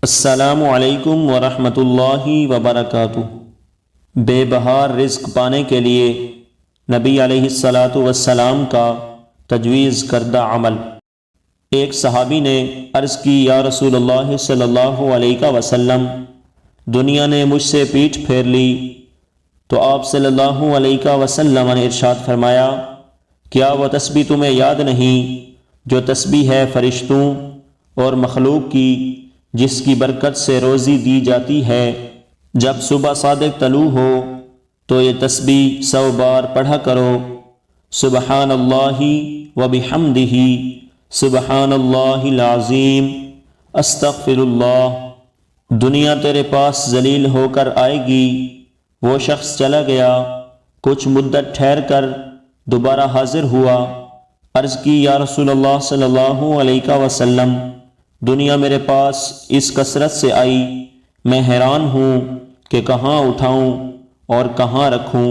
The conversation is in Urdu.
السلام علیکم ورحمۃ اللہ وبرکاتہ۔ بے بہار رزق پانے کے لیے نبی علیہ الصلاۃ والسلام کا تجویز کردہ عمل۔ ایک صحابی نے عرض کی، یا رسول اللہ صلی اللہ علیہ وسلم، دنیا نے مجھ سے پیٹھ پھیر لی۔ تو آپ صلی اللہ علیہ وسلم نے ارشاد فرمایا، کیا وہ تسبیح تمہیں یاد نہیں جو تسبیح ہے فرشتوں اور مخلوق کی، جس کی برکت سے روزی دی جاتی ہے؟ جب صبح صادق طلوع ہو تو یہ تسبیح 100 بار پڑھا کرو، سبحان اللہ وبحمدہ، سبحان اللہ العظیم، استغفر اللہ۔ دنیا تیرے پاس ذلیل ہو کر آئے گی۔ وہ شخص چلا گیا، کچھ مدت ٹھہر کر دوبارہ حاضر ہوا۔ عرض کی، یا رسول اللہ صلی اللہ علیہ وسلم، دنیا میرے پاس اس کثرت سے آئی، میں حیران ہوں کہ کہاں اٹھاؤں اور کہاں رکھوں۔